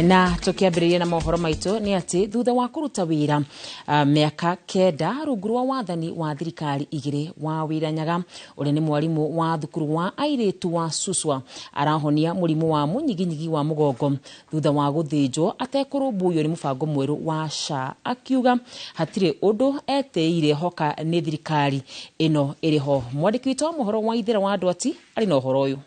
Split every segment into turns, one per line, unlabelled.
Na tukiambĩrĩria na mohoro maitũ nĩ atĩ thutha wa kũruta wĩra mĩaka 9 rungu rwa wathani wa thirikari igĩrĩ wa Wĩranyaga ũrĩa nĩ mwarimũ wa thukuru wa airĩtu wa Suswa arahonia mũrimũ wa mũnyiginyigi wa mũgongo thutha wa gũthĩnjwo atekũrũmbũiyo nĩ mũbango mwerũ wa SHA, akiuga hatirĩ ũndũ eteire hoka nĩ thirikari ĩno ĩrĩho. Mwandĩki witũ wa mohoro wa Ithera wa Ndwati arĩ na ũhoro ũyũ.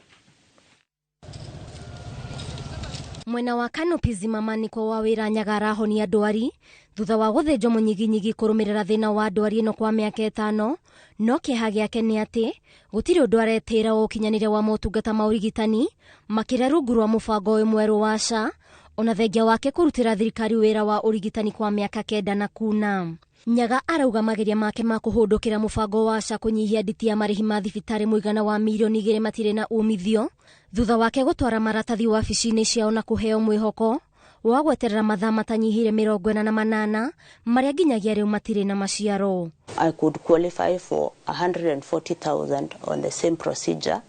Mwena wa Kanopi Zimamaniko wa Wĩranyaga arahonia ndwari thutha wa gũthĩnjwo mũnyiginyigi kũrũmĩrĩra thĩna wa ndwari ĩno kwa mĩaka 5, no kĩeha gĩake nĩ atĩ gũtirĩ ũndũ aretĩra ũkinyanĩre wa motungata ma ũrigitani makĩria rungu rwa mũbango ũyũ mwerũ wa SHA, ona thengia wake kũrutĩra thirikari wĩra wa ũrigitani kwa mĩaka 9 na kuna. Nyaga arauga mageria make ma kũhũndũkĩra mũbango wa SHA kũnyihia nditi ya marĩhi ma thibitarĩ mũigana wa mirioni 2 matirĩ na umithio thutha wake gũtwara maratathi wabici-inĩ ciao na kũheo mwĩhoko wa gweterera mathaa matanyihire 48 marĩa nginyagia rĩu matirĩ na maciaro.
I could qualify for 140,000 on the same procedure,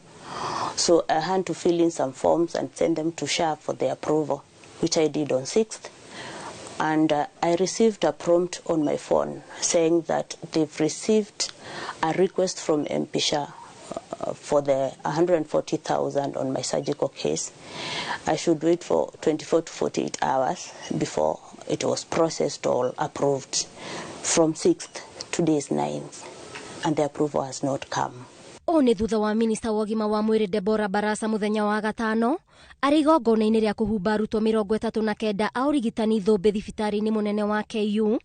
so I had to fill in some forms and send them to SHA for their approval, which I did on 6th. And I received a prompt on my phone saying that they've received a request from MP SHA for the 140,000 on my surgical case. I should wait for 24 to 48 hours before it was processed or approved. From 6th, today is 9th, and the approval has not come.
O nĩ thutha wa minista wa ũgima wa mwĩrĩ Deborah Barasa mũthenya wa gatano arĩ igongona-inĩ rĩa kũhumba arutwo 39 a ũrigitani thũmbĩ thibitarĩ-inĩ mũnene wa KU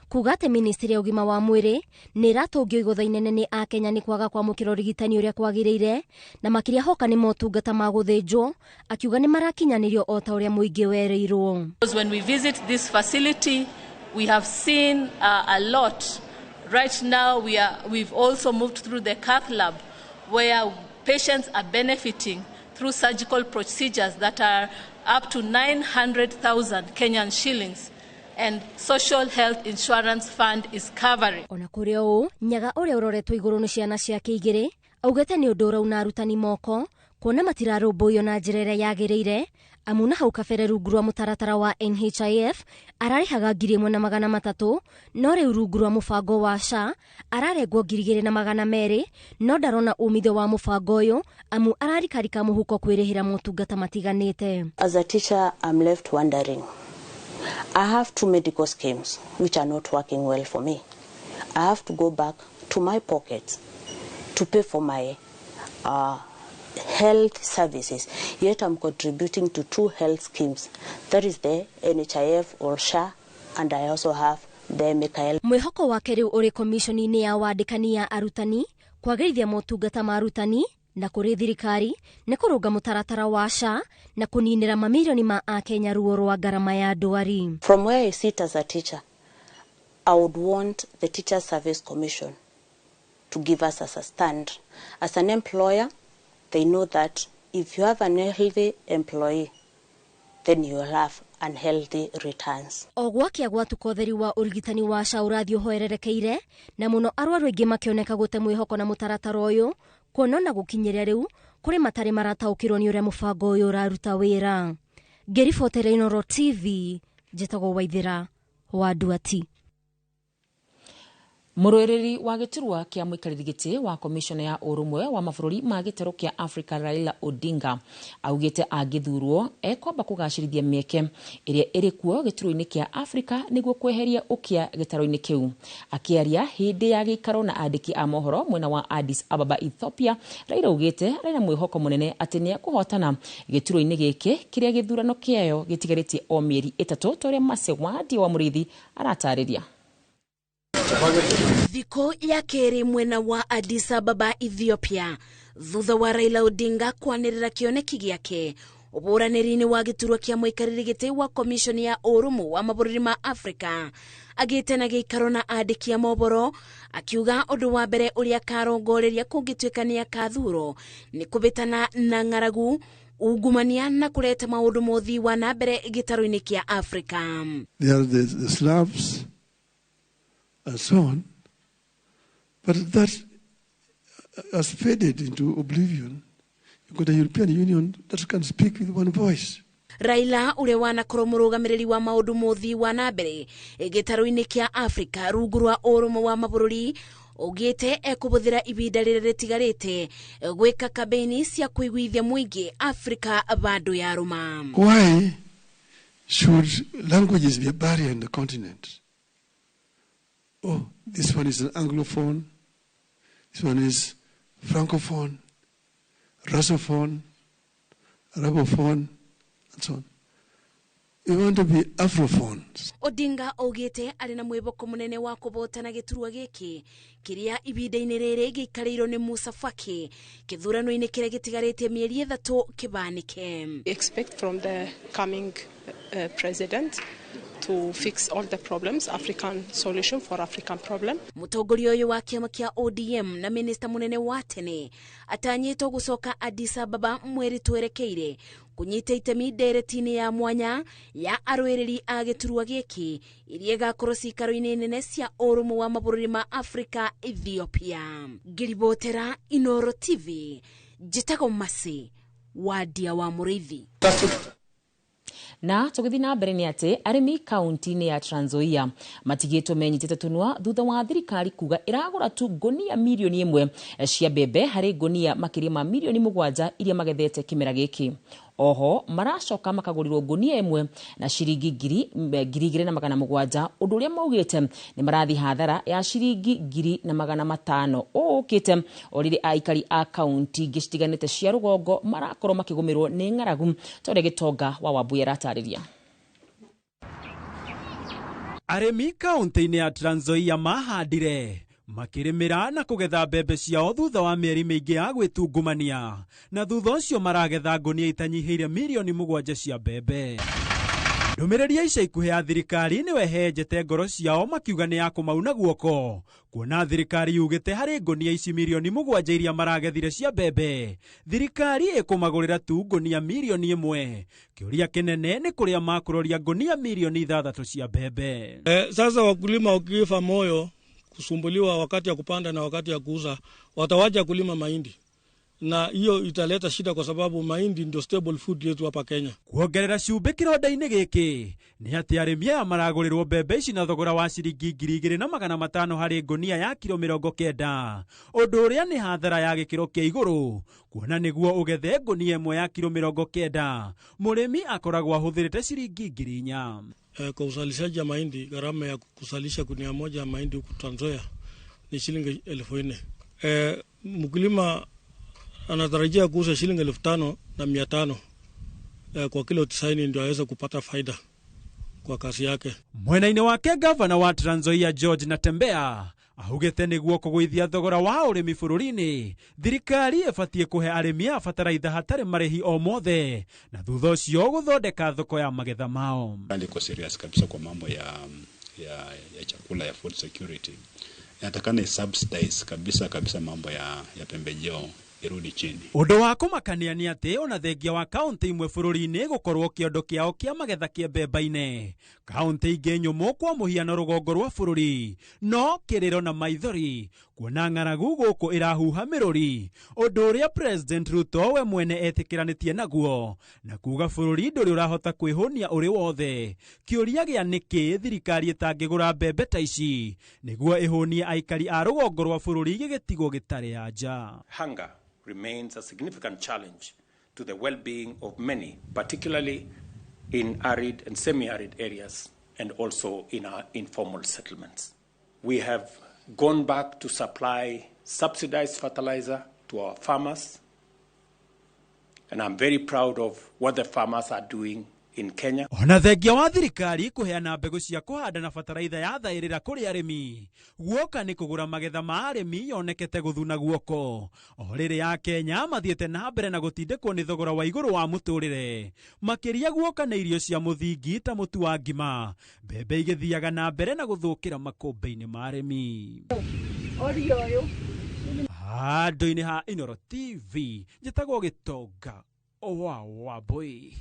kuga atĩ ministry ya ũgima wa mwĩrĩ nĩ ĩratũngio igũtha inene nĩ Akenya nĩ kwaga kwamũkĩra ũrigitani ũrĩa kwagĩrĩire na makĩria hoka nĩ motungata ma gũthĩnjwo, akiuga nĩ marakinyanĩrio o ta ũrĩa mũingĩ wereirwo.
When we visit this facility we have seen a lot. Right now we've also moved through the cath lab where patients are benefiting through surgical procedures that are up to 900,000 Kenyan shillings, and social health insurance fund is covering.
Ona kũrĩ ũũ, Nyaga ũrĩa ũroretwo igũrũ nĩ ciana ciake igĩrĩ augĩte nĩ ũndũ ũrauna arutani moko kuona matirarũmbũiyo na njĩra ĩrĩa yagĩrĩire amu na hau kabere rungu rwa mũtaratara wa NHIF ararĩhaga 1,300 no rĩu rungu rwa mũbango wa SHA ararengwo 2,200 no ndarona umithio wa mũbango ũyũ amu ararikarika mũhuko kwĩrĩhĩra motungata matiganĩte.
As a teacher, I'm left wondering. I have 2 medical schemes which are not working well for me. I have to go back to my pockets to pay for my health services, yet I'm contributing to 2 health schemes. That is the NHIF or SHA, and I also have the Mikael.
Mwĩhoko wake rĩu ũrĩ komishoni-inĩ ya wandĩkani ya arutani kwagĩrithia motungata ma arutani na kũrĩ thirikari nĩ kũrũnga mũtaratara wa SHA na kũninĩra mamirioni ma Akenya ruo rwa ngarama ya ndwari.
From where I sit as a teacher, I would want the Teacher Service Commission to give us as a stand. As an employer, they know that if you have an unhealthy employee, then you will have unhealthy returns.
O gwakia gwatuka ũtheri wa ũrigitani wa SHA ũrathiĩ ũhoererekeire na mũno arwaru aingĩ makĩoneka gũte mwĩhoko na mũtaratara ũyũ kuona na gũkinyĩria rĩu kũrĩ matarĩ marataũkĩrwo nĩ ũrĩa mũbango ũyũ ũraruta wĩra. Ngĩribotera Inooro TV, njĩtagwo Waithĩra wa Ndwati.
Mũrũĩrĩri wa gĩturwa kĩa mũikarĩri gĩtĩ wa komishona ya ũrũmwe wa mabũrũri ma gĩtarũ kĩa Africa Raila Odinga augĩte angĩthurwo ekwamba kũgacĩrithia mĩeke ĩrĩa ĩrĩ kuo gĩturwa-inĩ kĩa Africa nĩguo kweheria ũkĩa gĩtarũ-inĩ kĩu. Akĩaria hĩndĩ ya gĩikaro na andĩki a mohoro mwena wa Addis Ababa, Ethiopia, Raila augĩte arĩ na mwĩhoko mũnene atĩ nĩ ekũhotana gĩturwa-inĩ gĩkĩ kĩrĩa gĩthurano kĩayo gĩtigarĩtie o mĩeri 3 ta ũrĩa Mase wa Mũrĩithi aratarĩria.
Thikũ ya kerĩ mwena wa Addis Ababa, Ethiopia, thutha wa Raila Odinga kwanĩrĩra kĩoneki gĩake ũbũranĩri-inĩ wa gĩturwa kĩa mũikarĩri gĩtĩ wa komishoni ya ũrũmwe wa mabũrũri ma Africa, agĩte na gĩikaro na andĩki a mohoro akiuga ũndũ wa mbere ũrĩa karongoreria kũngĩtuĩka nĩ akathurwo nĩ kũbĩtana na ng'aragu, ungumania na kũreta maũndũ mothi wa na mbere gĩtarũ-inĩ kĩa Africa.
They are the Slavs and so on, but that has faded into oblivion. You've got a European Union that can speak with one voice.
Raila uria wanakorwo murugamiriri wa maundu muthi wa nambere gitaro-ini kia Africa rungu rwa urumo wa mabũrũri ugite ekubuthira ibinda rire ritigarite gwika kampeni cia kuiguithia muingi Africa bado ya ruma.
Why should languages be a barrier in the continent? Oh, this one is an Anglophone, this one is Francophone, Russophone, Arabophone, and so on. We want to be Afrophones.
Odinga augite ari na mwiboko munene wa kubotana giturwa giki kiria ibinda-ini riri giikarirwo ni Musa Faki kithurano-ini kiria gitigarite mieri 3 kibanike.
Expect from the coming president to fix all the problems, African solution for African problem.
Mutongoria uyu wa kiama kia ODM na minister munene wa tene atanyitwo gucoka Addis Ababa mweri twerekeire kunyita itemi ndereti-ini ya mwanya ya arwiriri a giturwa giki iria gakorwo cikaro-ini nene cia urumo wa mabũrũri ma Africa Ethiopia. Ngiribotera Inoro TV, njitago Masi wadia wa Muriithi.
Na tugithi na mbere ni ati arimi kaunti-ini ya Trans Nzoia matigitwo menyitite tunwa thutha wa thirikari kuga iragura tu ngonia milioni 1 cia mbembe hari ngonia makiria ma milioni 7 iria magethete kimera giki. Oho maracoka makagurirwo ngonia 1 na ciringi 2,700 undu uria maugite ni marathi hathara ya ciringi 1,500 ukite orire aikari a kaunti gicitiganite cia rugongo marakorwo makigumirwo ni ng'aragu tore gitonga wa Wambuya ratariria.
Arimi kaunti-ini ya Trans Nzoia mahandire makirimira na kugetha mbembe ciao thutha wa mieri mingi ya gwitungumania na thutha ucio maragetha ngonia itanyihiire milioni 7 cia mbembe. Ndumiriri ica ikuhe ya thirikari ni wehenjete ngoro ciao makiuga ni ya kumauna guoko kuona thirikari yugite hari ngonia ici milioni 7 iria maragethire cia mbembe thirikari ikumagurira tu ngonia milioni 1. Kiuria kinene ni kuria makuroria ngonia milioni 6 cia mbembe.
Sasa wakulima ukifa moyo kusumbuliwa wakati ya kupanda na wakati ya kuuza, watawacha kulima mahindi. Na hiyo italeta shida kwa sababu mahindi ndio stable food yetu hapa Kenya.
Kuongerera ciumbe kironda-ini giki ni ati arimi aya maragurirwo mbembe ici na thogora wa ciringi 2,500 hari ngonia ya kilo 90. Undu uria ni hathara ya gikiro kia iguru kuona niguo ugethe ngonia 1 ya kilo 90 murimi akoragwo ahuthirite ciringi 4,000.
Kwa uzalishaji ya mahindi, gharama ya kusalisha gunia moja ya mahindi huku Trans Nzoia ni shilingi 4,000. Mkulima anatarajia kuuza shilingi 5,500 kwa kilo 90 ndio aweze kupata faida kwa kazi yake.
Mwena-ini wake gavana wa Trans Nzoia George Natembea ahugite niguo kugwithia thogora wa urimi bururi-ini thirikari ibatie kuhe arimi a bataraitha hatari marihi o mothe na thutha ucio guthondeka thoko ya magetha mao.
Ndiko serious kabisa kwa mambo ya chakula ya food security. Yatakana subsidize kabisa mambo ya pembejeo irudi chini.
Undu wa kumakania ni ati ona thengia wa kaunti imwe bururi-ini gukorwo kiondo kiao kia magetha kia mbemba-ini kaunti ingi nyumu kwa muhiano rugongo rwa bururi no kiriro na maithori kuona ng'aragu guku irahuha miruri undu uria President Ruto we mwene etikiranitie naguo na kuga bururi nduri urahota kwihunia uri wothe. Kiuria gia niki thirikari itangigura mbembe ta ici niguo ihunie aikari a rugongo rwa bururi gigitigo gitari anja.
Hunger remains a significant challenge to the well-being of many, particularly in arid and semi-arid areas and also in our informal settlements. We have gone back to supply subsidized fertilizer to our farmers, and I'm very proud of what the farmers are doing in Kenya.
Ona thengia wa thirikari kuheana mbegu cia kuhanda na bataraitha ya thairira kuri arimi guoka ni kugura magetha ma arimi yonekete guthuna guoko oriri ya Kenya mathiete na mbere na gutindikwo ni thogora wa iguru wa muturire makiria guoka na irio cia muthingi ta mutu wa ngima mbembe igithiaga na mbere na guthukira makombe-ini ma arimi. Handu-ini ha Inoro TV njitagwo Gitonga wa Wambui.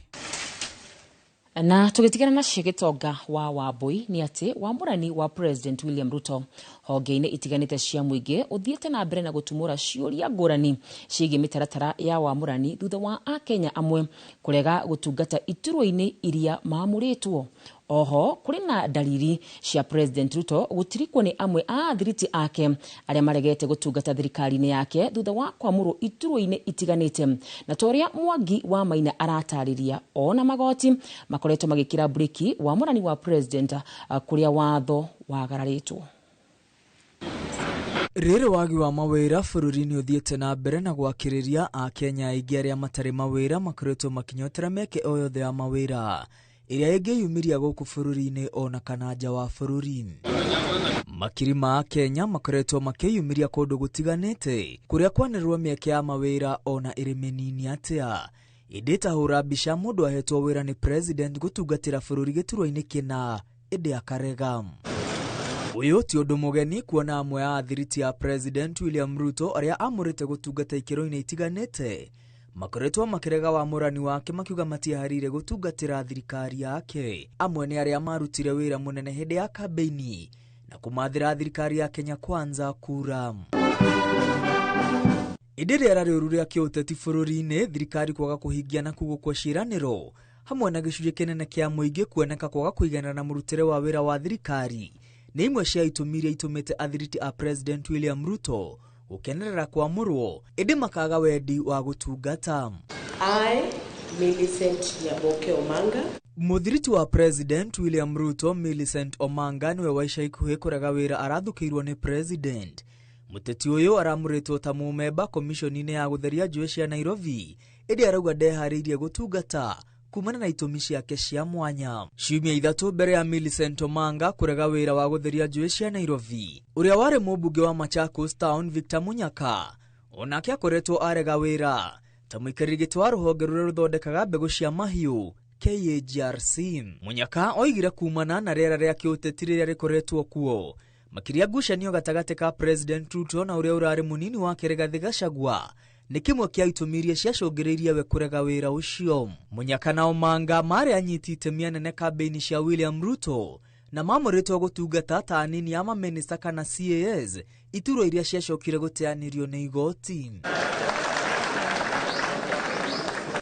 Na tugitigana na Shegetonga wa Wambui ni ati wamurani wa President William Ruto honge-inĩ itiganĩte cia mũingĩ ũthiĩte na mbere na gũtumũra ciũria ngũrani ciĩgiĩ mĩtaratara ya wamũrani thutha wa Akenya amwe kũrega gũtungata iturwa-inĩ iria maamũrĩtwo. Oho kũrĩ na dalili cia President Ruto gũtirikwo nĩ amwe a athiriti ake arĩa maregete gũtungata thirikari-inĩ yake thutha wa kwamũrwo iturwa-inĩ itiganĩte. Na toria Mwangi wa Maina aratarĩria ona magoti makoretwo magĩkĩra breki wamũrani wa President kũrĩa watho wagararĩtwo.
Rĩrĩ wagi wa mawĩra bũrũri-inĩ ũthiĩte na mbere na gwakĩrĩria Akenya aingĩ arĩa matarĩ mawĩra makoretwo makinyotera mĩeke o yothe ya mawĩra ĩrĩa ĩngĩyumĩria gũkũ bũrũri-inĩ ona kana nja wa bũrũri. Makiri ma Akenya makoretwo makĩyumĩria kũndũ gũtiganĩte kũrĩa kwanĩrĩrwo mĩeke ya mawĩra ona ĩrĩ mĩnini atĩa. Ĩndĩ ta hũra mbica mũndũ ahetwo wĩra nĩ President gũtungatĩra bũrũri gĩturwa-inĩ kĩna ĩndĩ akarega. Ũyũ ti ũndũ mũgeni kuona amwe a athiriti ya President William Ruto arĩa amũrĩte gũtungata ikĩro-inĩ itiganĩte makoretwo makĩrega wamũrani wake makiuga matiaharĩire gũtungatĩra thirikari yake. Amwe nĩ arĩa marutire wĩra mũnene hĩndĩ ya kambeini na kũmathĩra thirikari ya Kenya Kwanza kura. Ĩndĩ rĩera rĩũru rĩa kĩũteti bũrũri-inĩ, thirikari kwaga kũhingia na kũgũkwo ciĩranĩro hamwe na gĩcunjĩ kĩnene kĩa mũingĩ kuoneka kwaga kũiganana na mũrutĩre wa wĩra wa thirikari nĩ imwe cia itũmi iria itũmĩte athiriti a President William Ruto gũkenerera kwamũrwo ĩndĩ makaga wendi wa gũtungata. Mũthiriti wa President William Ruto, Millicent Omanga, niwe wa ica ikuhĩ kũrega wĩra arathukĩirwo nĩ President. Mũteti ũyũ aramũrĩtwo ta mũmemba komishoni-inĩ ya gũtheria njũĩ cia Nairobi ĩndĩ arauga ndeharĩirie gũtungata kumana na itũmi ciake cia mwanya. Ciumia ithatũ mbere ya Millicent Omanga kũrega wĩra wa gũtheria njũĩ cia Nairobi, ũrĩa warĩ mũmbunge wa Machakos Town Victor Munyaka onake akoretwo arega wĩra ta mũikarĩri gĩtĩ wa rũhonge rũrĩa rũthondekaga mbegũ cia mahiũ KAGRC. Munyaka oigire kumana na rĩera rĩa kĩũteti rĩrĩa rĩkoretwo kuo makĩria ngucanio gatagatĩ ka President Ruto na ũrĩa ũrarĩ mũnini wake Rigathi Gachagua nĩ kĩmwe kĩa itũmi iria ciacũngĩrĩirie we kũrega wĩra ũcio. Munyaka na Omanga marĩ anyiti itemi nene kambeini cia William Ruto na mamũrĩtwo gũtungata ta anini ya maminista kana CAS, iturwa iria ciacokire gũteanĩrio nĩ igoti.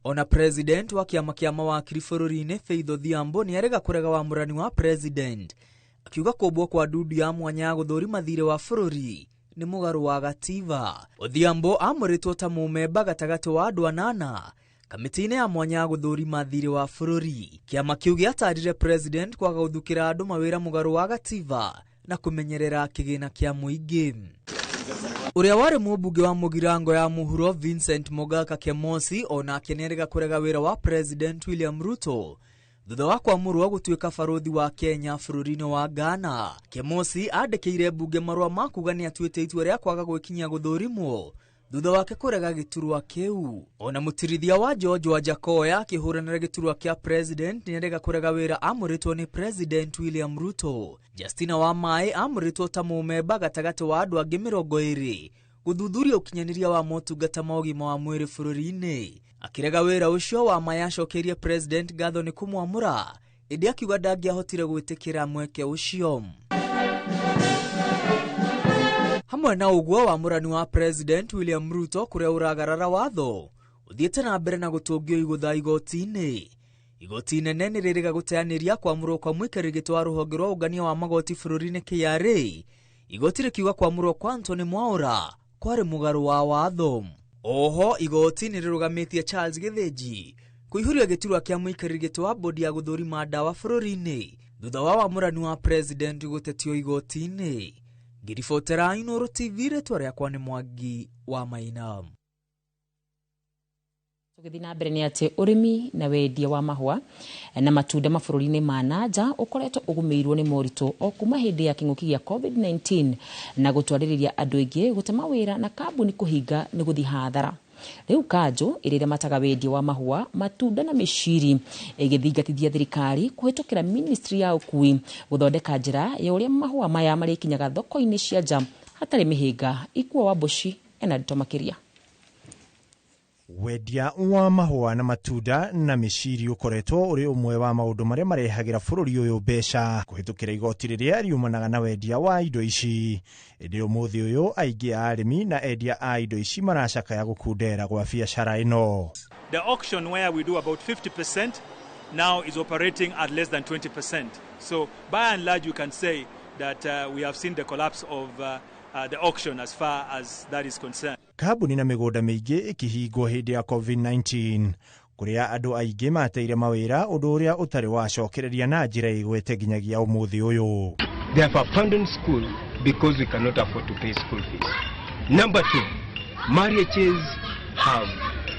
Ona President wa kĩama kĩa mawakiri bũrũri-inĩ Faith Odhiambo nĩ arega kũrega wamũrani wa President akiuga kũmbwo kwa ndudu ya mwanya ya gũthũrima thirĩ wa bũrũri nĩ mũgarũ wa gatiba. Odhiambo amũrĩtwo ta mũmemba gatagatĩ wa andũ anana kamĩtĩ-inĩ ya mwanya ya gũthũrima thirĩ wa bũrũri. Kĩama kĩu gĩatarire President kwaga gũthukĩra andũ mawĩra mũgarũ wa gatiba na kũmenyerera kĩgĩna kĩa mũingĩ. Ũrĩa warĩ mũmbunge wa Mũgirango ya mũhuro Vincent Mogaka Kemosi onake nĩ arega kũrega wĩra wa President William Ruto thutha wa kwamũrwo gũtuĩka barũthi wa Kenya bũrũri-inĩ wa Ghana. Kemosi andĩkĩire mbunge marũa ma kuga nĩ atuĩte itua rĩa kwaga gwĩkinyia gũthũrimwo thutha wake kũrega gĩturwa kĩu. Ona mũtirithia wa George Wajakoya akĩhũranĩra gĩturwa kĩa President nĩ arega kũrega wĩra amũrĩtwo nĩ President William Ruto. Justina wa Mai amũrĩtwo ta mũmemba gatagatĩ wa andũ angĩ 20 gũthuthuria ũkinyanĩria wa motungata ma ũgima wa mwĩrĩ bũrũri-inĩ. Akĩrega wĩra ũcio wa Mai acokerie President ngatho nĩ kũmwamũra ĩndĩ akiuga ndangĩahotire gwĩtĩkĩra mweke ũcio. Hamwe na ũguo wamũrani wa President William Ruto kũrĩa ũragarara watho ũthiĩte na mbere na gũtũngio igũtha igoti-inĩ. Igoti inene nĩ rĩrĩga gũteanĩria kwamũrwo kwa mũikarĩri gĩtĩ wa rũhonge rwa ũngania wa magoti bũrũri-inĩ KRA. Igoti rĩkiuga kwamũrwo kwa Anthony Mwaũra kwarĩ mũgarũ wa watho. Oho igoti nĩ rĩrũgamĩtie Charles Gĩthĩnji kũihũria gĩturwa kĩa mũikarĩri gĩtĩ wa bodi ya gũthũrima ndawa bũrũri-inĩ thutha wa wamũrani wa President gũtetio igoti-inĩ. Ngiribotera Inooro TV, rĩtwa rĩakwa nĩ Mwangi wa Maina.
Tũgĩthiĩ na mbere nĩ atĩ ũrĩmi na wendia wa mahũa na matunda mabũrũri-inĩ ma nanja ũkoretwo ũgũmĩirwo nĩ moritũ o kuma hĩndĩ ya kĩng'ũki gĩa COVID-19 na gũtwarĩrĩria andũ aingĩ gũte mawĩra na kambuni kũhinga nĩ gũthiĩ hathara. Rĩu kanjũ ĩrĩa mataga wendia wa mahũa, matunda na mĩciri ĩgĩthingatithia thirikari kũhĩtũkĩra ministry ya ũkui gũthondeka njĩra ya ũrĩa mahũa maya marĩkinyaga thoko-inĩ cia nja hatarĩ mĩhĩnga. Ikuo wa Mboshi ena ndito makĩria.
Wendia wa mahũa na matunda na mĩciri ũkoretwo ũrĩ ũmwe wa maũndũ marĩa marehagĩra bũrũri ũyũ mbeca kũhĩtũkĩra igoti rĩrĩa riumanaga na wendia wa indo ici. Ĩndĩ ũmũthĩ ũyũ aingĩ a arĩmi na endia a indo ici maracakaya gũkundera gwa biacara ĩno.
The auction where we do about 50% now is operating at less than 20%. So by and large you can say that we have seen the collapse of the auction as far as that is concerned.
Kambuni na mĩgũnda mĩingĩ ĩkĩhingwo hĩndĩ ya COVID-19 kũrĩa andũ aingĩ mateire mawĩra ũndũ ũrĩa ũtarĩ wacokereria na njĩra ĩgwete nginyagia ũmũthĩ ũyũ.
They have abandoned school because we cannot afford to pay school fees. Number 2, marriages have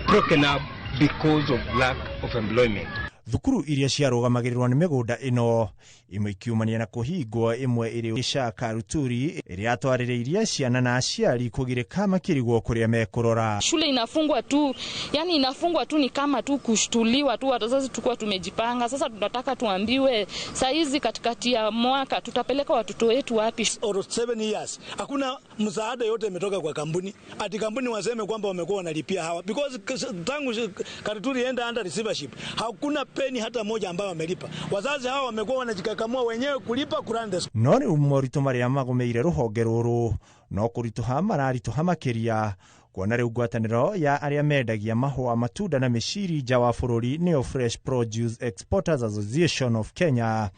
broken up because of lack of employment.
Thukuru iria ciarũgamagĩrĩrwo nĩ mĩgũnda ĩno imwe ikiumania na kũhingwo, imwe ĩrĩ Shaka Ruturi ĩrĩa atwarĩrĩirie ciana na aciari kũgirĩka makĩrigwo kũrĩa mekũrora.
Shule inafungwa tu, yani inafungwa tu ni kama tu kushtuliwa tu, wazazi tukua tumejipanga. Sasa tunataka tuambiwe saa hizi katikati ya mwaka tutapeleka watoto wetu wapi?
Or 7 years hakuna msaada yote imetoka kwa kampuni. Ati kampuni waseme kwamba wamekuwa wanalipia hawa, because tangu Ruturi enda under receivership hakuna peni hata moja ambayo wamelipa. Wazazi hawa wamekuwa wanajikakamua wenyewe kulipa kurande.
No nĩ moritũ marĩa magũmĩire rũhonge rũrũ no kũritũha mararituha makĩria kuona rĩu ngwatanĩro ya arĩa mendagia mahũa, matunda na mĩciri nja wa bũrũri nĩyo Fresh Produce Exporters Association of Kenya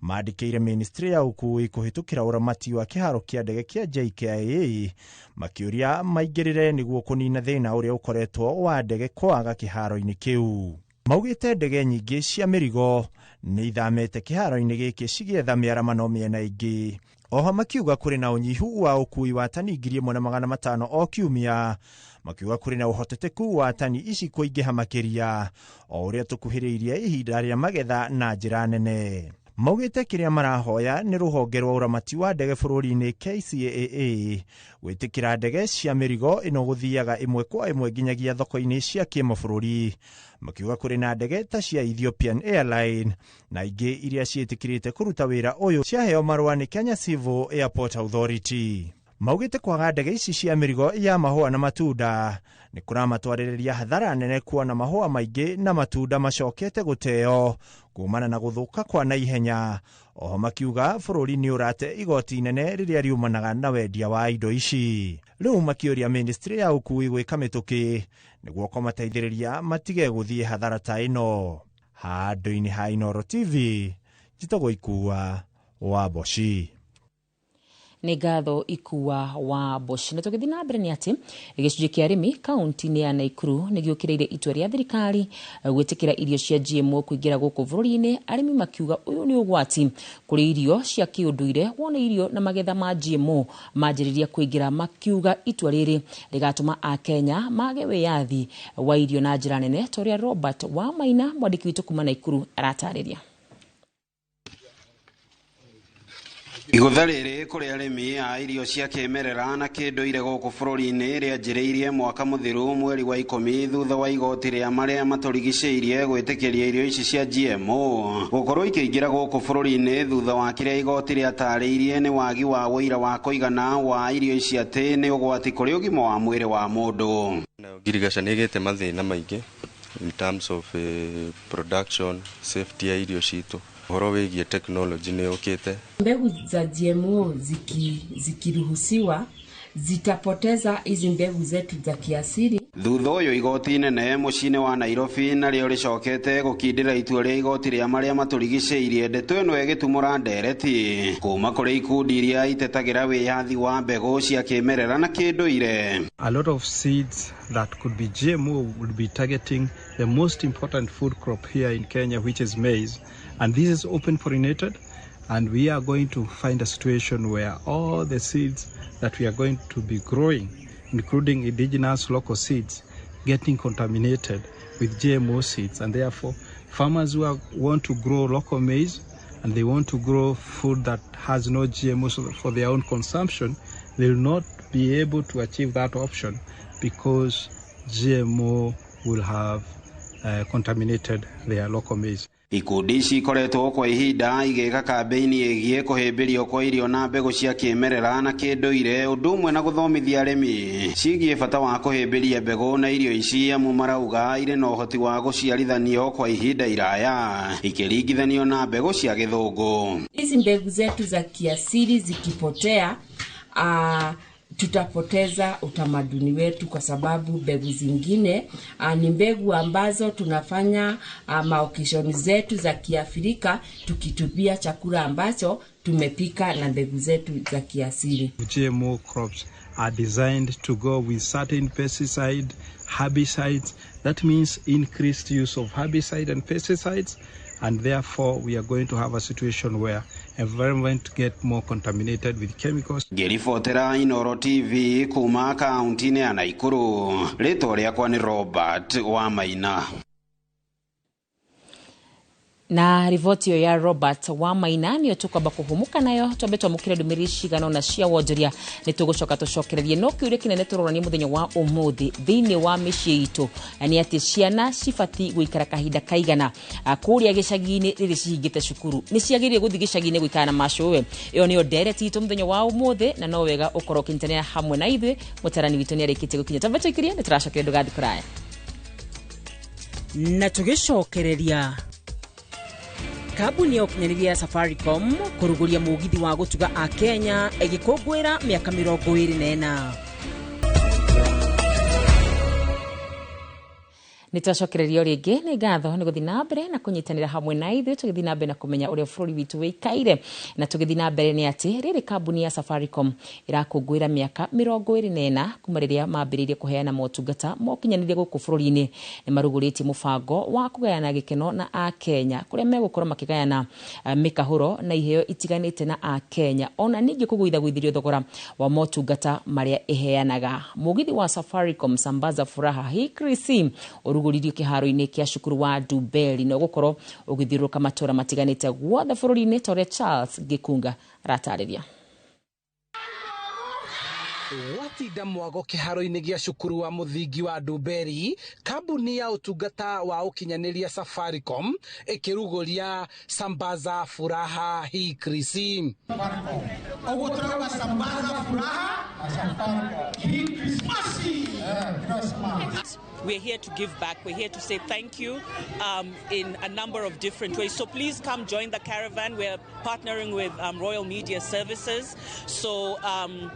mandĩkĩire ministry ya ũkuui kũhĩtũkĩra ũramati wa kĩharo kĩa ndege kĩa JKIA makĩũria maingĩrĩre nĩguo kũnina thĩna ũrĩa ũkoretwo wa ndege kwaga kĩharo-inĩ kĩu. Maugĩte ndege nyingĩ cia mĩrigo nĩ ithamĩte kĩharo-inĩ gĩkĩ cigĩetha mĩaramano mĩena ĩngĩ. Oho makiuga kũrĩ na ũnyihu wa ũkui wa tani 1,500 o kiumia, makiuga kũrĩ na ũhoteteku wa tani ici kũingĩha makĩria o ũrĩa tũkuhĩrĩirie ihinda rĩa magetha na njĩra nene. Maugĩte kĩrĩa marahoya nĩ rũhonge rwa ũramati wa ndege bũrũri-inĩ KCAA gwĩtĩkĩra ndege cia mĩrigo ĩno gũthiaga ĩmwe kwa ĩmwe nginyagia thoko-inĩ cia kĩmabũrũri, makiuga kũrĩ na ndege ta cia Ethiopian Airline na ingĩ iria ciĩtĩkĩrĩte kũruta wĩra ũyũ ciaheo marũa nĩ Kenya Civil Airport Authority. Maugĩte kwaga ndege ici cia mĩrigo ya mahũa na matunda nĩ kũramatwarĩrĩria hathara nene kuona mahũa maingĩ na matunda macokete gũteo kumana na gũthũka kwa naihenya. Oho makiuga bũrũri nĩ ũrate igoti inene rĩrĩa riumanaga na wendia wa indo ici. Rĩu makĩũria ministry ya ũkui gwĩka mĩtũkĩ nĩguo kũmateithĩrĩria matige gũthiĩ hathara ta ĩno. Handũ-inĩ ha Inooro TV, njĩtagwo Ikua wa Boshi.
Nĩ ngatho Ikua wa Boshi. Na tũgĩthiĩ na mbere nĩ atĩ gĩcunjĩ kĩa arĩmi kaunti-inĩ ya Naikuru nĩ gĩũkĩrĩire itua rĩa thirikari gwĩtĩkĩra irio cia GMO kũingĩra gũkũ bũrũri-inĩ. Arĩmi makiuga ũyũ nĩ ũgwati kũrĩ irio cia kĩũndũire, wona irio na magetha ma GMO manjĩrĩria kũingĩra, makiuga itua rĩrĩ rĩgatũma Akenya mage wĩyathi wa irio na njĩra nene, torĩa Robert wa Maina mwandĩki witũ kuma Naikuru aratarĩria.
Igũtha rĩrĩ kũrĩ arĩmi a irio cia kĩmerera na kĩndũire gũkũ bũrũri-inĩ rĩanjĩrĩirie mwaka mũthiru mweri wa 10 thutha wa igoti rĩa marĩa matũrigicĩirie gwĩtĩkĩria irio ici cia GMO gũkorwo ikĩingĩra gũkũ bũrũri-inĩ thutha wa kĩrĩa igoti rĩatarĩirie nĩ wagi wa wĩira wa kũigana wa irio ici atĩ nĩ ũgwati kũrĩ ũgima wa mwĩrĩ wa mũndũ.
Ngirigaca nĩ ĩgĩte mathĩna maingĩ in terms of production safety ya irio citũ. Horo wĩgiĩ technology nĩ ũkĩte.
Mbegu za GMO zikiruhusiwa zitapoteza hizi mbegu zetu za kiasili.
Thutha ũyũ igoti inene mũciĩ-inĩ wa Nairobi narĩo rĩcokete gũkindĩra itua rĩa igoti rĩa marĩa matũrigicĩirie. Ndeto ĩno ĩgĩtumũra ndereti kuma kũrĩ ikundi iria itetagĩra wĩyathi wa mbegũ cia kĩmerera na kĩndũire.
A lot of seeds that could be GMO would be targeting the most important food crop here in Kenya, which is maize. And this is open pollinated, and we are going to find a situation where all the seeds that we are going to be growing, including indigenous local seeds, getting contaminated with GMO seeds. And therefore, farmers who want to grow local maize and they want to grow food that has no GMO for their own consumption, will not be able to achieve that option because GMO will have contaminated their local maize.
Ikundi ici ikoretwo kwa ihinda igeka kambeini igie kuhimbirio kwa irio na mbegu cia kiemerera na kinduire undu umwe na guthomithia arimi ciigie bata wa kuhimbiria mbegu na irio ici amu marauga ire na uhoti wa guciarithanio kwa ihinda iraya ikiringithanio na mbegu cia githungu.
Hizi mbegu zetu za kiasili zikipotea, tutapoteza utamaduni wetu, kwa sababu mbegu zingine ni mbegu ambazo tunafanya maokishoni zetu za Kiafrika tukitupia chakula ambacho tumepika na mbegu zetu za kiasili.
GMO crops are designed to go with certain pesticide, herbicides. That means increased use of herbicide and pesticides, and therefore we are going to have a situation where environment get more contaminated with chemicals.
Gerifotera Inoro TV kuma kaunti ya Naikuru. Rĩtwa rĩakwa ni Robert wa Maina.
Na rivoti ya Robert wa Maina niyo tukwamba kuhumuka nayo twambe twamukire ndumiri cigano na cia wonjoria nitugucoka tucokererie no kiure kinene turorania muthenya wa umuthi thiini wa micii itu ni ati ciana cibati guikara kahinda kaigana kuria gicagi-ini riri cihingite cukuru ni ciagirie guthi gicagi-ini guikara na macuwe. Iyo niyo ndereti itu muthenya wa umuthi na no wega ukoro kintanea hamwe na ithui mutarani witu ni arikitie gukinya twambe twikirie nituracokere ndugathi kuraya
na tugicokereria. Kabuni ya ukinyaniria ya Safaricom kuruguria mugithi wa gutuga a Kenya egikongwira miaka 24.
Nitwacokereria ringi ni ngatho ni guthi na mbere na kunyitanira hamwe na ithu tugithi na mbere na kumenya uria bururi witu wikaire na tugithi na mbere ni ati riri kabuni ya Safaricom irakungwira miaka 24 kuma riria mambiririe kuheana motungata mokinyanirie guku bururi-ini. Ni maruguritie mubango wa kugayana gikeno na a Kenya kuria megukorwo makigayana mikahuro na iheo itiganite na a Kenya ona ningi kuguithagwithirio thogora wa motungata maria iheanaga. Mugithi wa Safaricom Sambaza Furaha Hikrisi uruguririo kiharo-ini kia cukuru wa Dubeli no gukorwo ugithiruka matora matiganite guothe bururi-ini tore Charles Gikunga ratariria.
Watinda mwago kiharo-ini gia cukuru wa muthingi wa Dubeli, kambuni ya utungata wa ukinyaniria Safaricom ikiruguria Sambaza Furaha Hikrisi.
Ogutraga Sambaza Furaha Hikrisi.
We're here to give back. We're here to say thank you in a number of different ways. So please come join the caravan. We're partnering with Royal Media Services. So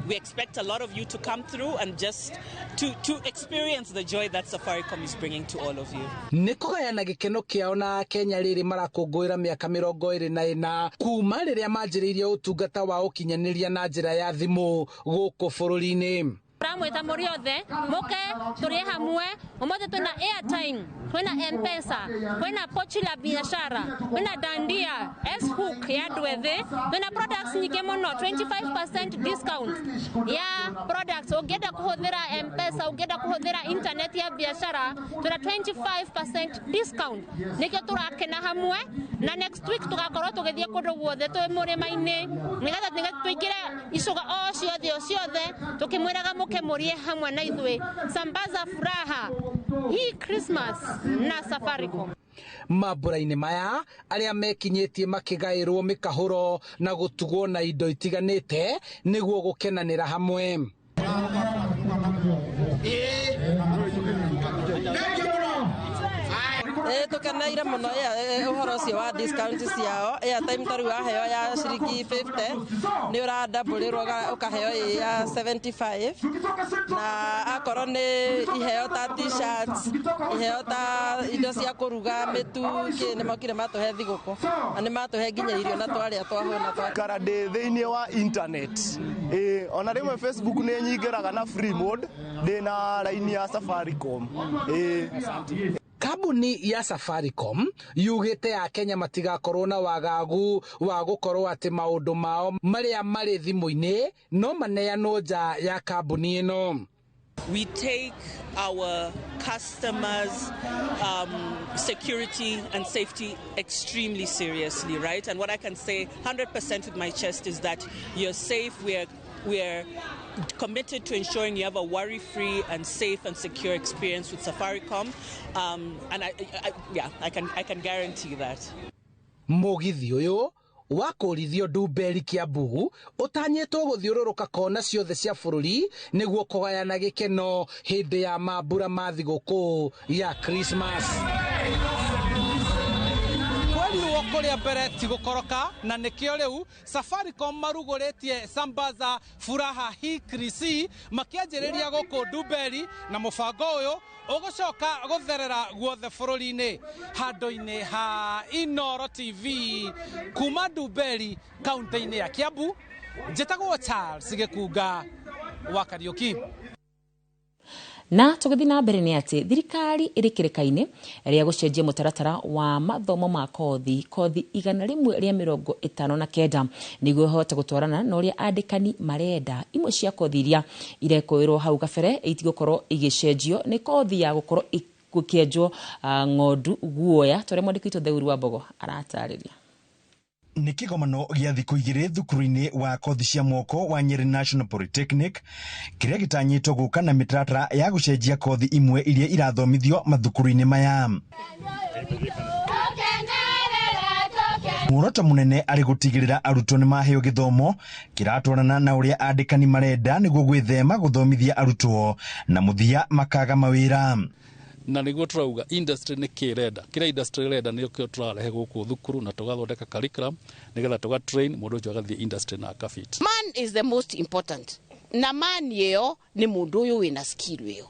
we expect a lot of you to come through and just to experience the joy that Safaricom is bringing to all of you.
Nikugayana gikeno kiao na Kenya riri marakungwira miaka 24 kuma riria manjiririe utungata wa ukinyaniria na njira ya thimu guku bururi-ini.
Ramweta muriothe muke turie hamwe umote tuna airtime kwena M-Pesa kwena pochi la biashara kwena dandia S-hook ya dwethe kwena products nyike muno 25% discount ya products ugenda kuhuthira M-Pesa ugenda kuhuthira internet ya biashara tuna 25% discount nike turakena hamwe na next week tugakorwo tugithie kundu guothe twi murima-ini nigetha twikire icuga o ciothe tukimwiraga murie hamwe na ithui Sambaza Furaha hii Christmas na Safaricom.
Mabura-ini maya aria mekinyetie makigairwo mikahuro na gutugwo na indo itiganite niguo gukenanira hamwe.
Tukeneire muno uhoro ucio wa discount ciao airtime tari waheo ya ciringi 50 ni uradabulirwo ukaheo ya 75 na akorwo ni iheo ta t-shirts iheo ta indo cia kuruga mitu ni mokire matuhe thiguku na ni matuhe nginya irio na twaria twahuna
kara de thiini wa internet ona rimwe Facebook ni nyingiraga na free mode ndina line ya Safaricom
Kabuni ya Safaricom yugite ya Kenya matigakorwo na wagagu wa gukorwo ati maundu mao maria mari thimu-ini no maneanwo nja ya kabuni ino.
We take our customers' security and safety extremely seriously, right? And what I can say 100% with my chest is that you're safe. We're we're committed to ensuring you have a worry-free and safe and secure experience with Safaricom, and I can guarantee that.
Mugithi uyu wa kurithio Ndumberi Kiambu utanyetwo guthiururuka kona ciothe cia bururi niguo kugayana gikeno hindi ya mambura ma thiguku ya Christmas. Kweli kuria mbere ti gukoroka na nikio riu Safaricom maruguritie sambaza furaha hii krisi makianjiriria guku Ndumberi na mubango uyu ugucoka gutherera guothe bururi-ini handu-ini ha Inoro TV kuma Ndumberi kaunti-ini ya Kiambu. Njitagwo Charles Gikunga wa Kariuki.
Na tugithi na mbere ni ati thirikari iri kirikaine ria gucenjia mutaratara wa mathomo ma kothi 159 niguo hota gutwarana na uria andikani marenda. Imwe cia kothi iria irekoirwo hau gabere itigukorwo igicenjio ni kothi ya gukorwo gukienjwo ng'ondu guoya. Tore mwandikitwo Theuri wa Mbogo aratariria.
Nĩ kĩgomano gĩa thikũ igĩrĩ thukuru-inĩ wa kothi cia moko wa Nyeri National Polytechnic kĩrĩa gĩtanyĩtwo gũka na mĩtaratara ya gũcenjia kothi imwe iria irathomithio mathukuru-inĩ maya. Muoroto mũnene arĩ gũtigĩrĩra arutwo nĩ maheo gĩthomo kĩratwarana na ũrĩa andĩkani marenda nĩguo gwĩthema gũthomithia arutwo na mũthia makaga mawĩra.
Na niguo turauga industry ni kirenda kira industry renda ni kio turarehe guku thukuru na tugathondeka curriculum nigetha tuga train mundu ucio agathie industry na akafit.
Man is the most important. Na man yeo ni mundu uyu wina skill weo.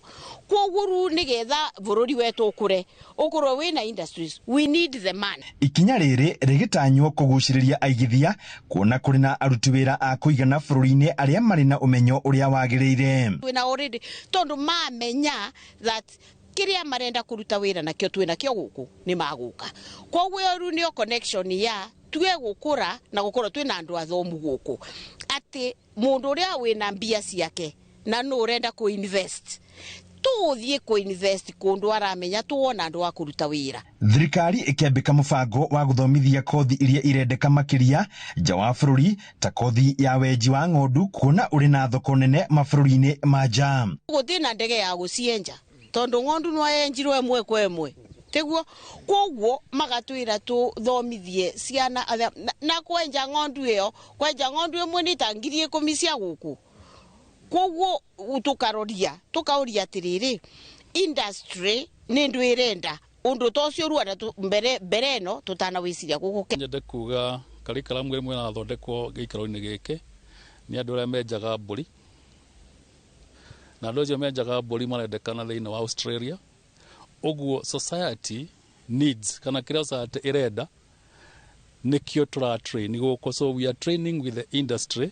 Kwoguo nigetha bururi wetu ukure wina industries, we need the man.
Ikinya rĩrĩ rĩgĩtanywo kũgucĩrĩria aigithia kuona kũrĩ na aruti wĩra a kũigana bũrũri-inĩ arĩa marĩ na ũmenyo ũrĩa wagĩrĩire.
Wina already tondu mamenya that kiria marenda kuruta wira nakio twina kio guku ni maguka. Kwoguo ru nio connection ya tue gukura na gukora twina andu athomu guku ati mundu uria wina mbia ciake na no urenda ku invest tuthie ku invest kundu aramenya tuona andu wa kuruta wira.
Thirikari ikiambika mubango wa guthomithia kothi iria irendeka makiria nja wa bũrũri ta kothi ya wenji wa ng'ondu kuona uri na thoko nene mabũrũri-inĩ ma nja.
Guthina ndege ya gucienja tondu ng'ondu no yenjirwo emwe kwa emwe teguo kwoguo magatwira tu thomithie ciana na kwenja ng'ondu iyo emwe ni tangirie kumisia guku. Kwoguo tukauria atiriri industry ni ndu irenda undu tocio ruana mbere no tutanawiciria guku.
Nyende kuga curriculum imwe na thondekwo gikaro-ini giki ni andu aria menjaga mburi na andu acio menjaga mburi marendekana thiini wa Australia. Uguo society needs kana kiria society irenda nikio tura train guko, so we are training with the industry.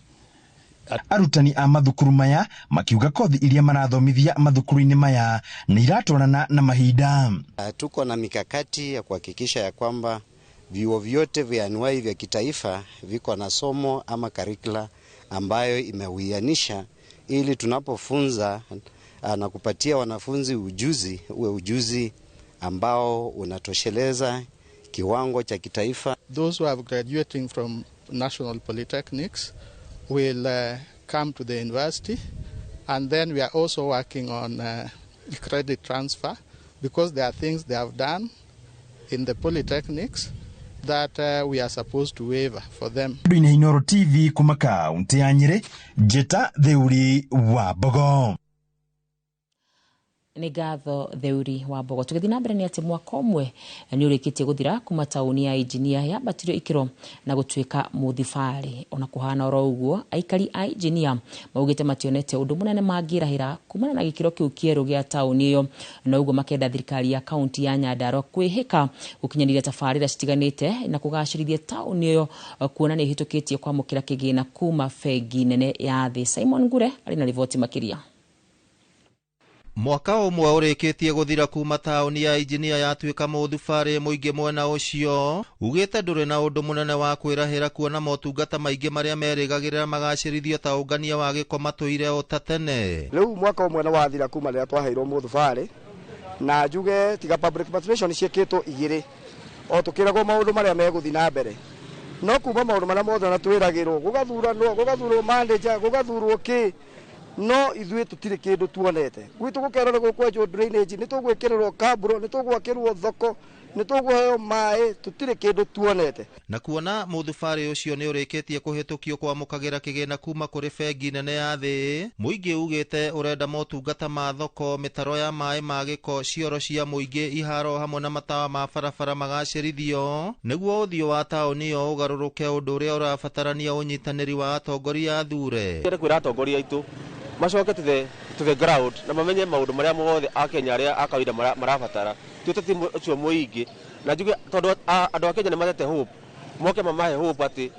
Arutani a mathukuru maya makiuga kothi iria marathomithia mathukuru-inĩ maya ni iratwarana na mahinda.
Tuko na mikakati ya kuhakikisha ya kwamba vyuo vyote vya anuwai vya kitaifa viko na somo ama curricula ambayo imewianisha ili tunapofunza na kupatia wanafunzi ujuzi uwe ujuzi ambao unatosheleza kiwango cha kitaifa.
Those who are graduating from national polytechnics will come to the university, and then we are also working on credit transfer because there are things they have done in the polytechnics that we are supposed to waiver for them.
Inoro TV kuma kaunti ya Nyeri, Njeta Theuri wa Mbogo.
Nĩ ngatho Theuri wa Mbogo. Tugithi na mbere ni ati mwaka ũmwe ni ũrĩkĩtie gũthira kuma tauni ya engineer ya batirio ikiro na gũtuĩka mũthibari. Ona kuhana oro ũguo aikari a engineer maugĩte mationete ũndũ mũnene mangĩrahĩra kumana na gĩkĩro kĩu kĩerũ gĩa tauni ĩyo, na ũguo makenda thirikari ya kaunti ya Nyandarua kwĩhĩka gũkinyanĩria tabarĩra citiganĩte na kũgacĩrithia tauni ĩyo kuona nĩ ĩhĩtũkĩtie kwamũkĩra kĩgĩna kuma bengi nene ya thĩ. Simon Ngure arĩ na riboti makĩria.
Mwaka ũmwe ũrĩkĩtie gũthira kuma tauni ya engineer yatuĩka mũthubari mũingĩ mwena ũcio, ugĩte ndũrĩ na ũndũ mũnene wa kwĩrahĩra kuona motungata maingĩ marĩa merĩgagĩrĩra magacĩrithio ta ũngania wa gĩko matũire o ta tene.
Rĩu mwaka ũmwe nĩ wathira kuma rĩrĩa twaheirwo mũthubari na njuge tiga public participation ciĩkĩtwo igĩrĩ o tũkĩragwo maũndũ marĩa megũthi na mbere.
no kuma maundu maria mothe na twiragirwo gugathurwo manager gugathurwo ki no ithuĩ tutire kindu tuonete gwitu gukerwo gukwenjwo drainage ni tugwikirwo kaburo ni tugwakirwo thoko ni tugweheo mai tutire kindu tuonete.
Na kuona muthubarĩ ũcio nĩ ũrĩkĩtie kũhĩtũkio kwamũkagĩra kĩgĩna kuma kũrĩ bengi nene ya thĩ, mũingĩ ugĩte ũrenda motungata ma thoko, mĩtaro ya maĩ ma gĩko, cioro cia mũingĩ, iharo hamwe na matawa ma barabara magacĩrithio nĩguo ũthiũ wa taũni ĩyo ũgarũrũke, ũndũ ũrĩa ũrabatarania ũnyitanĩri wa atongoria athure.
Kwĩra atongoria aitũ macoke to the ground na mamenye maundu maria mothe a Kenya aria akawaida marabatara tutati ucio muingi na njuge tondu andu a Kenya ni matete hope moke mamahe hope ati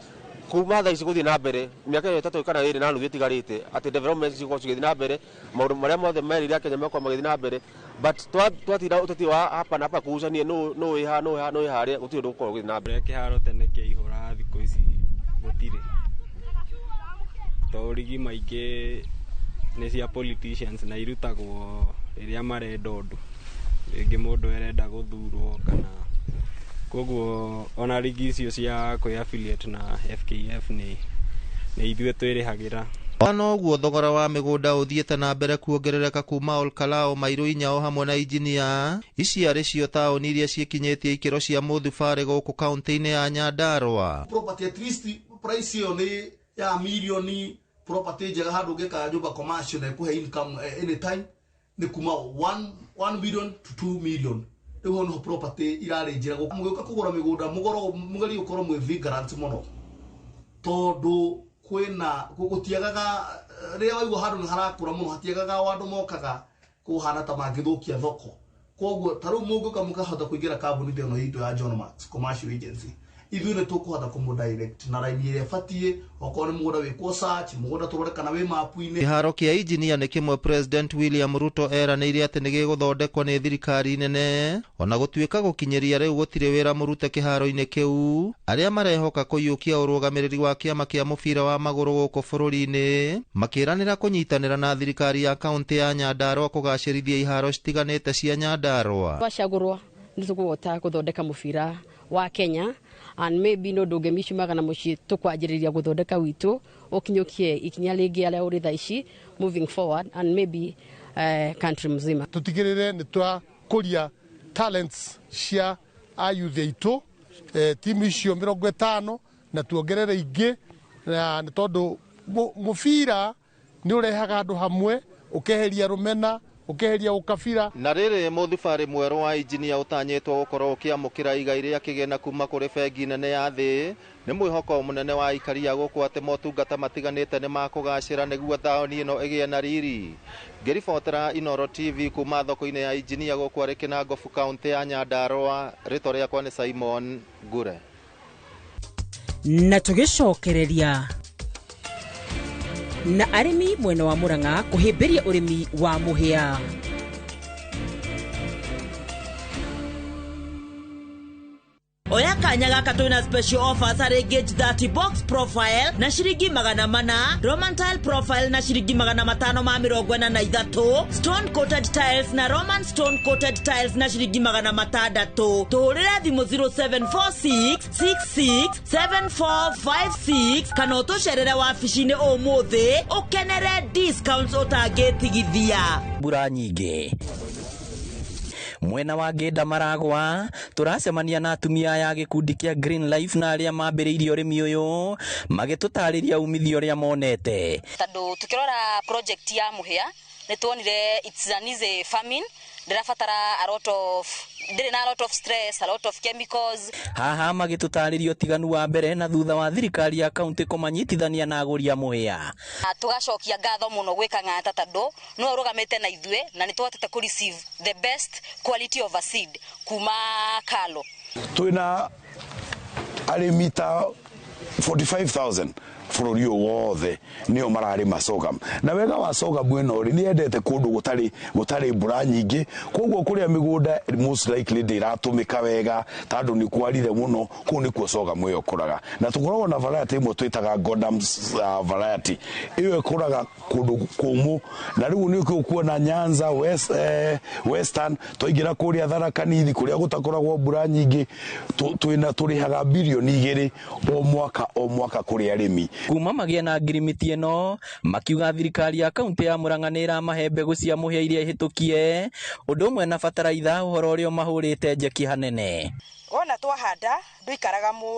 kuma thaa ici guthii na mbere miaka iyo 3 kana 2 na nuthu itigarite ati development cigwo cigithii na mbere maundu maria mothe merire a Kenya mekwa magithii na mbere but twatira utati wa hapa na hapa kuucania no iharia gutiri ndu gukorwo githii na mbere
kiharo tene kihura thikũ ici gutire torigi maingĩ nĩ cia politicians na irutagwo rĩrĩa marenda ũndũ rĩngĩ mũndũ arenda gũthurwo kana koguo ona rigi icio cia kwĩ affiliate na FKF nĩ ithuĩ twĩrĩhagĩra.
Ona ũguo thogora wa mĩgũnda ũthiĩte na mbere kuongerereka kuma Olkalao, Mairũ Inyao hamwe na Injinia, ici arĩ cio taũni iria ciĩkinyĩtie ikĩro cia mũthubarĩ gũkũ kaunti-inĩ ya Nyandarua.
Property at least price iyo nĩ ya milioni property njega handu ngeka nyumba commercial na kuhe income anytime ni kuma 1 million to 2 million riho no property irare njira mugiuka kugura migunda mugari ukorwo mwe vigilance muno tondu kwina gutiagaga ria waigua handu ni harakura muno hatiagaga wandu mokaga kuhana ta mangithukia thoko koguo taru muguka mukahota kuingira kambuni theno hito ya John Max Commercial Agency ithuĩ nĩ tũkũhota kũmũdirect na raini ĩrĩa ĩbatiĩ okorwo nĩ mũgũnda wĩkwo search mũgũnda tũrorekana wĩ mapu-inĩ. Kĩharo kĩa Injinia nĩ kĩmwe President William Ruto eranĩire atĩ nĩ gĩgũthondekwo nĩ thirikari nene, ona gũtuĩka gũkinyĩria rĩu gũtirĩ wĩra mũrute kĩharo-inĩ kĩu. Arĩa marehoka kũiyũkia ũrũgamĩrĩri wa kĩama kĩa mũbira wa magũrũ gũkũ bũrũri-inĩ makĩranĩra kũnyitanĩra na thirikari ya kaunti ya Nyandarua kũgacĩrithia iharo citiganĩte cia Nyandarua.
Twacagũrwo nĩ tũkũhota gũthondeka mũbira wa Kenya and maybe no ndũngĩmishumaga na mũciĩ tũkwanjĩrĩria gũthondeka witũ ũkinyũkie ikinya rĩngĩ arĩa ũrĩ thaa ici moving forward and maybe country mzima.
Tutigĩrĩre nĩ twakũria talents cia youth aitũ timu icio 50 na tuongerere ingĩ na nĩ tondũ mũbira nĩ ũrehaga andũ hamwe ũkeheria rũmena ukeheria ukabira.
Na rĩrĩ mũthubarĩ mwerũ wa Injinia ũtanyĩtwo gũkorwo ũkĩamũkĩra igai rĩa kĩgĩna kuma kũrĩ bengi nene ya thĩ, nĩ mwĩhoko mũnene wa ikaria gũkũ atĩ motungata matiganĩte nĩ makũgacĩra nĩguo taũni ĩno ĩgĩe na riri. Ngĩribotera Inoro TV kuma thoko-inĩ ya Injinia gũkũ arĩ Kinangofu kaunti ya Nyandarua, rĩtwa rĩakwa nĩ Simon Ngure.
Na tũgĩcokereria na arĩmi mwena wa Murang'a kũhĩmbĩria ũrĩmi wa mũhĩa. Oya kanya gaka twina special offers harĩ gauge 30 box profile na shiringi 400, Roman tile profile na shiringi 543, stone coated tiles na Roman stone coated tiles na shiringi 600. Tuhurira thimũ 0746667456 kana ũtũcerere wabici-inĩ ũmũthĩ ũkenere discounts ũtangĩtigithia. Mbura nyingĩ mwena wa Ngĩnda Maragwa turacemania na atumia ya gĩkundi kĩa Green Life na arĩa mambĩrĩirie ũrĩmi ũyũ magĩtũtarĩria umithio ũrĩa monete.
Tondũ tukirora project ya mũhĩa nĩ tuonire it's an easy farming, ndĩrabatara a lot of stress, a lot of chemicals.
Haha magĩtũtarĩria ũtiganu wa mbere na thutha wa thirikari ya kaunti kũmanyitithania na agũri a mũhĩa.
Tugacokia ngatho mũno gwĩ Kang'ata tondũ no ũrũgamĩte na ithuĩ na nĩ twahotete ku receive the best quality of a seed kuma Kalo.
Twina arĩmi ta 45,000
bururi wothe nio mararima sorghum na wega wa sorghum eno ri ni endete kundu gutari mbura nyingi koguo kuria migunda most likely ndiratumika wega tandu ni kwarire muno ku ni kuo sorghum iyo kuraga na tukoragwo na variety imwe twitaga Godam's variety iyo ikuraga kundu kumu na riu ni kuona Nyanza western toigira kuria Tharaka Nithi kuria gutakoragwo mbura nyingi turihaga bilioni 2 o mwaka kuria arimi
kuma magia na ngirimiti eno makiuga thirikari ya kaunti ya Murang'a nira mahe mbegu cia muhia iria hitukie undu umwe na bataraitha uhoro urio mahurite njeki hanene
wona twahanda nduikaraga muno